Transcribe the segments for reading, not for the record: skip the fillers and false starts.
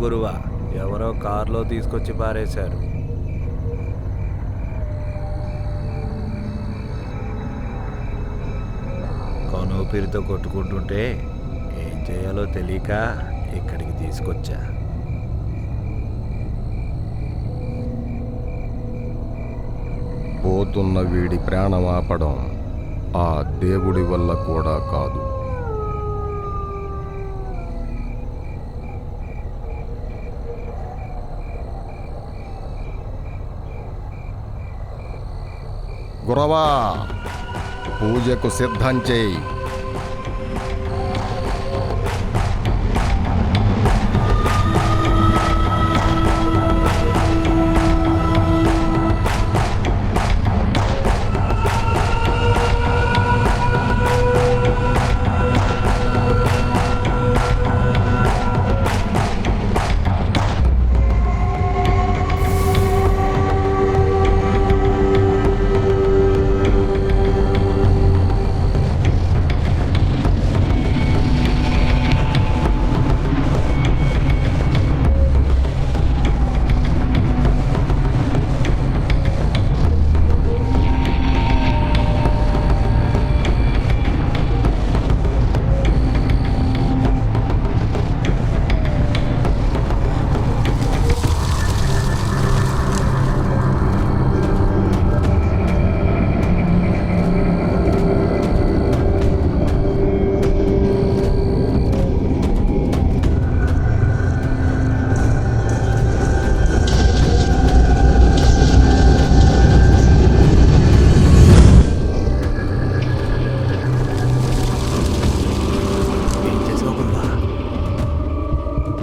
గురువా, ఎవరో కారులో తీసుకొచ్చి పారేశారు. కనూపిరితో కొట్టుకుంటుంటే ఏం చేయాలో తెలియక ఇక్కడికి తీసుకొచ్చా. పోతున్న వీడి ప్రాణం ఆపడం ఆ దేవుడి వల్ల కూడా కాదు. గురవా, పూజకు సిద్ధం చేయి.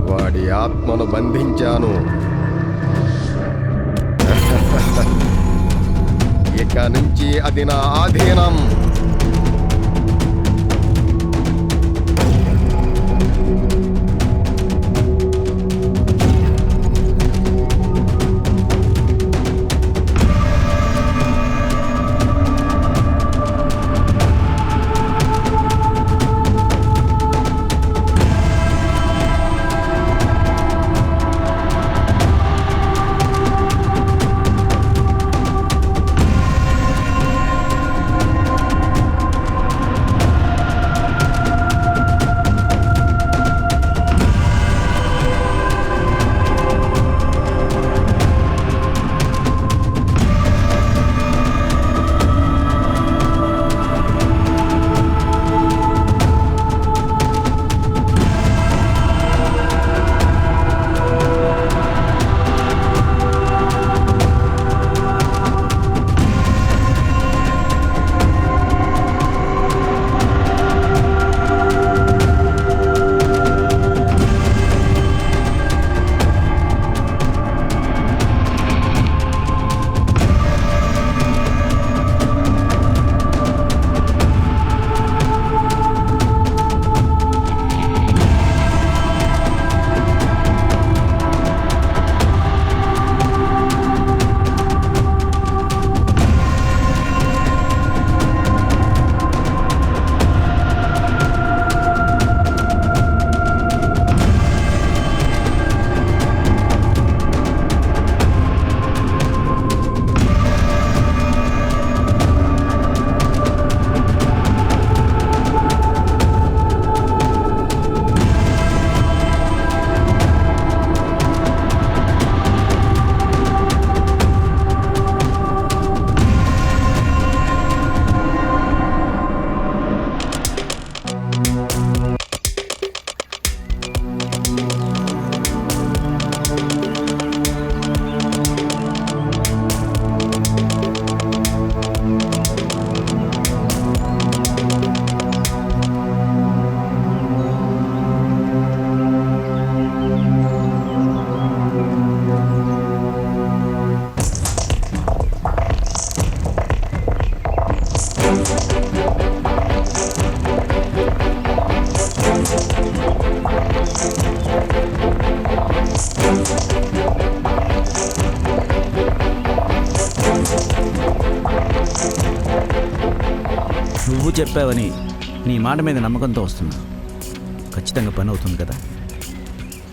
వాడి ఆత్మను బంధించాను. ఇక నుంచి అది నా ఆధీనం. నువ్వు చెప్పావని నీ మాట మీద నమ్మకంతో వస్తున్నా. ఖచ్చితంగా పని అవుతుంది కదా?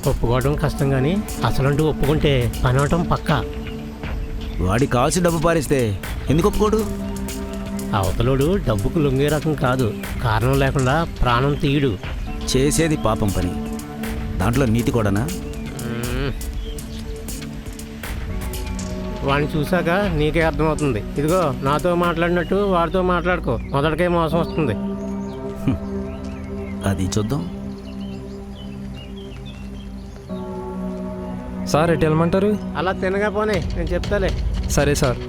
ఒప్పుకోవడం కష్టం కానీ అసలంటూ ఒప్పుకుంటే పని అవటం పక్కా. వాడి కాల్సి డబ్బు పారిస్తే ఎందుకు ఒప్పుకోడు? అవతలోడు డబ్బుకు లొంగే రకం కాదు, కారణం లేకుండా ప్రాణం తీయడు. చేసేది పాపం పని, దాంట్లో నీతి కూడానా? వాడిని చూశాక నీకే అర్థమవుతుంది. ఇదిగో నాతో మాట్లాడినట్టు వాడితో మాట్లాడుకో, మొదటికే మోసం వస్తుంది. అది చూద్దాం. సార్ ఎటు వెళ్ళమంటారు? అలా తినగా పోనీ, నేను చెప్తాలే. సరే సార్.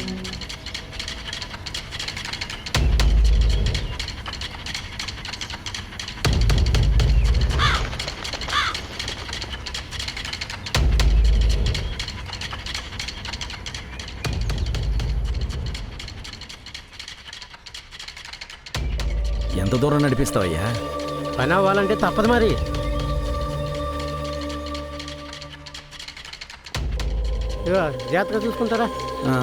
ఎంత దూరం నడిపిస్తావయ్యా? పని అవ్వాలంటే తప్పదు మరి. ఇదిగో జాగ్రత్తగా చూసుకుంటారా? ఆ,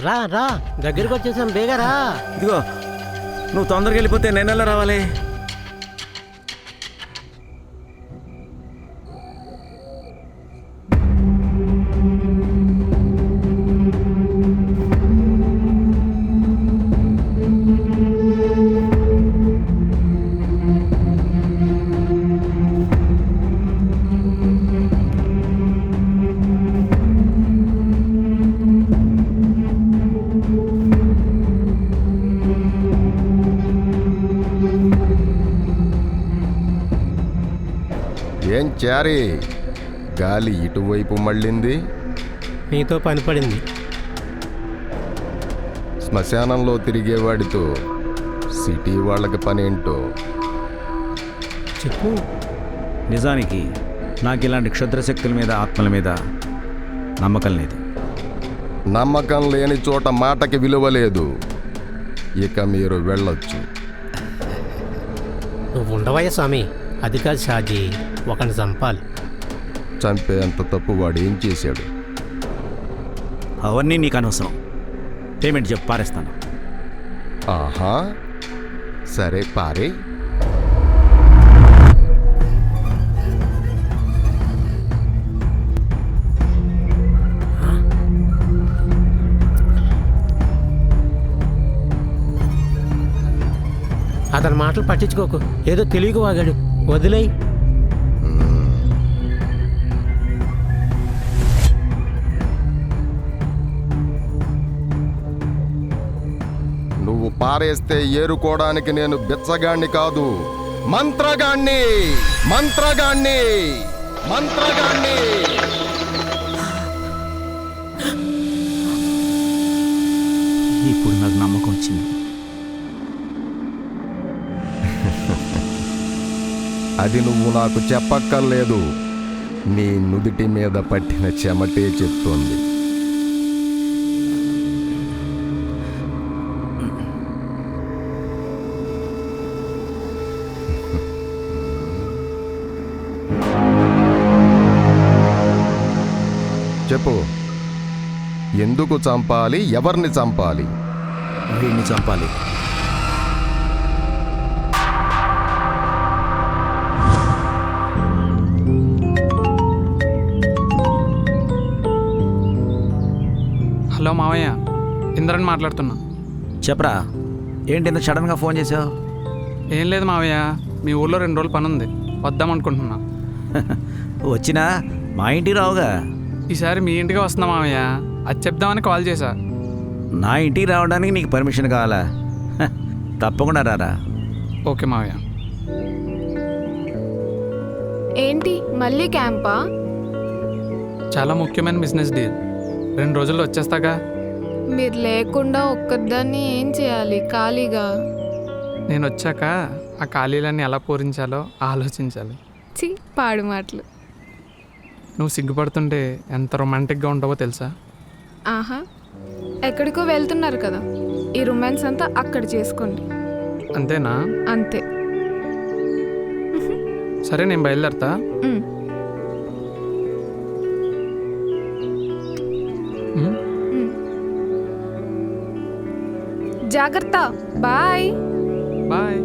రా రా, దగ్గరికి వచ్చేసాం, బేగా రా. ఇదిగో నువ్వు తొందరగా వెళ్ళిపోతే నేను ఎలా రావాలి? ఏం చారీ, గాలి ఇటువైపు మళ్ళింది? నీతో పని పడింది. శ్మశానంలో తిరిగేవాడితో సిటీ వాళ్ళకి పనేంటో చెప్పు. నిజానికి నాకు ఇలాంటి క్షుద్రశక్తుల మీద, ఆత్మల మీద నమ్మకం లేదు. నమ్మకం లేని చోట మాటకి విలువ లేదు. ఇక మీరు వెళ్ళొచ్చు. నువ్వు ఉండవయ్యా స్వామి, అది కాదు షాజీ, ఒకరిని చంపాలి. చంపేంత తప్పు వాడు ఏం చేశాడు? అవన్నీ నీకు అనవసరం. పేమెంట్ చెప్పి పారేస్తాను. ఆహా, సరే పారే. అతని మాటలు పట్టించుకోకు, ఏదో తెలియక వాగాడు, వదిలేయి. నువ్వు పారేస్తే ఏరుకోవడానికి నేను బిచ్చగాణ్ణి కాదు, మంత్రగాణ్ణి. మంత్రగాణ్ణి, మంత్రగాణ్ణి. ఇప్పుడు నాకు నమ్మకం వచ్చింది. అది నువ్వు నాకు చెప్పక్కర్లేదు, నీ నుదిటి మీద పట్టిన చెమటే చెప్తోంది. చెప్పు, ఎందుకు చంపాలి? ఎవరిని చంపాలి? వీడిని చంపాలి. హలో మావయ్య, ఇంద్రని మాట్లాడుతున్నా. చెప్పరా, ఏంటి ఇంత సడన్గా ఫోన్ చేసావు? ఏం లేదు మావయ్య, మీ ఊళ్ళో 2 రోజులు పని ఉంది, వద్దామనుకుంటున్నా. వచ్చినా మా ఇంటికి రావుగా. ఈసారి మీ ఇంటికి వస్తున్నా మావయ్య, అది చెప్దామని కాల్ చేశా. నా ఇంటికి రావడానికి నీకు పర్మిషన్ కావాలా? తప్పకుండా రారా. ఓకే మావయ్య. ఏంటి మళ్ళీ క్యాంపా? చాలా ముఖ్యమైన బిజినెస్ డీల్, 2 రోజుల్లో వచ్చేస్తాగా. మీరు లేకుండా ఒక్కదాన్ని ఏం చేయాలి ఖాళీగా? నేను వచ్చాక ఆ ఖాళీలన్నీ ఎలా పూరించాలో ఆలోచించాలి. చి పాడు మాటలు. నువ్వు సిగ్గుపడుతుంటే ఎంత రొమాంటిక్గా ఉంటావో తెలుసా? ఆహా, ఎక్కడికో వెళ్తున్నారు కదా, ఈ రొమాన్స్ అంతా అక్కడ చేసుకోండి. అంతేనా? అంతే. సరే, నేను బయలుదేరతా. ఉమ్. ఉమ్. జాగ్రత్త. బాయ్. బాయ్.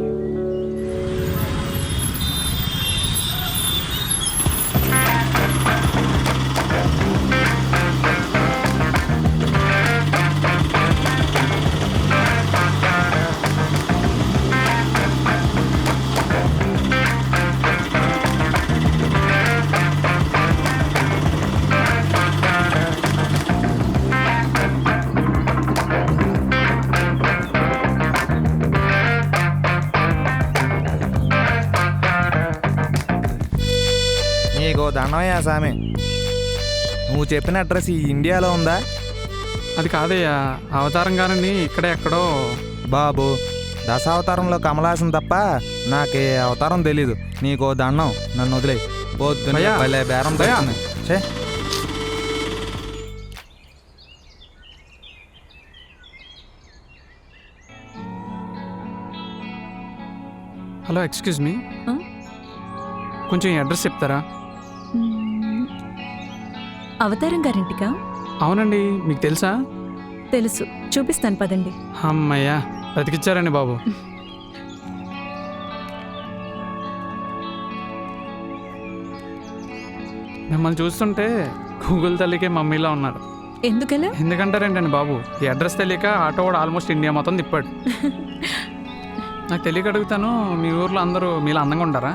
నీకు దండమయ్యా సామి. నువ్వు చెప్పిన అడ్రస్ ఈ ఇండియాలో ఉందా? అది కాదయ్యా, అవతారం గారిని ఇక్కడే ఎక్కడో. బాబు, దశావతారంలో కమలాసం తప్ప నాకు ఏ అవతారం తెలీదు. నీకు దండం, నన్ను వదిలే. పొద్దున్న భయ్యా, భలే బేరం భయ్యా. దొరుకుతుంది. ఛే. హలో, ఎక్స్క్యూజ్ మీ, కొంచెం ఈ అడ్రస్ చెప్తారా? అవతారం గారింటికా? అవునండి, మీకు తెలుసా? తెలుసు, చూపిస్తాను పదండి. అమ్మయ్యా, బ్రతికిచ్చారండి బాబు. మిమ్మల్ని చూస్తుంటే గూగుల్ తల్లికే మమ్మీలా ఉన్నారు. ఎందుకలా? ఎందుకంటారేంటండి బాబు, ఈ అడ్రస్ తెలియక ఆటో కూడా ఆల్మోస్ట్ ఇండియా మొత్తం తిప్పాడు. నాకు తెలియక అడుగుతాను, మీ ఊర్లో అందరూ మీలా అందంగా ఉంటారా?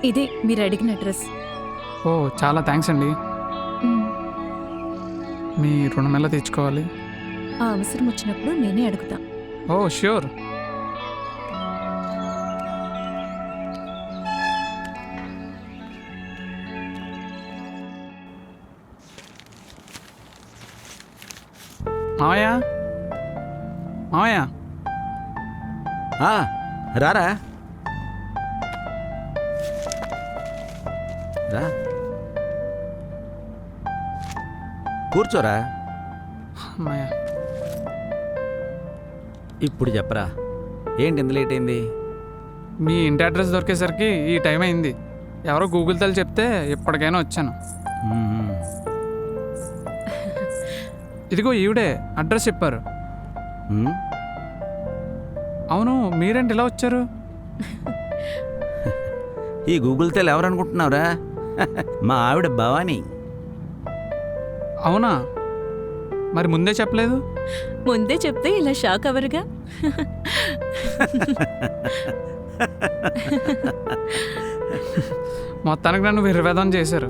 ఇదే మీరు అడిగిన అడ్రస్. ఓ, చాలా థ్యాంక్స్ అండి. మీ రుణం ఎలా తెచ్చుకోవాలి? ఆ అవసరం వచ్చినప్పుడు నేనే అడుగుతా. ఓ ష్యూర్. మావయ్య, మావయ్య, ఆ, రారా రా, కూర్చోరా. అమ్మయ్య, ఇప్పుడు చెప్పరా, ఏంటి ఇంత లేట్ అయింది? మీ ఇంటి అడ్రస్ దొరికేసరికి ఈ టైం అయింది. ఎవరో గూగుల్ తల్లి చెప్తే ఇప్పటికైనా వచ్చాను. మ్మ్. ఇదిగో ఈవిడే అడ్రస్ చెప్పారు. మ్మ్. అవును, మీరేంటి ఇలా వచ్చారు? ఈ గూగుల్ తల్లి ఎవరు అనుకుంటున్నావురా? మా ఆవిడ భవానీ. అవునా, మరి ముందే చెప్పలేదు? ముందే చెప్తే ఇలా షాక్ అవరుగా. మొత్తానికి నన్ను విర్వేదం చేశారు.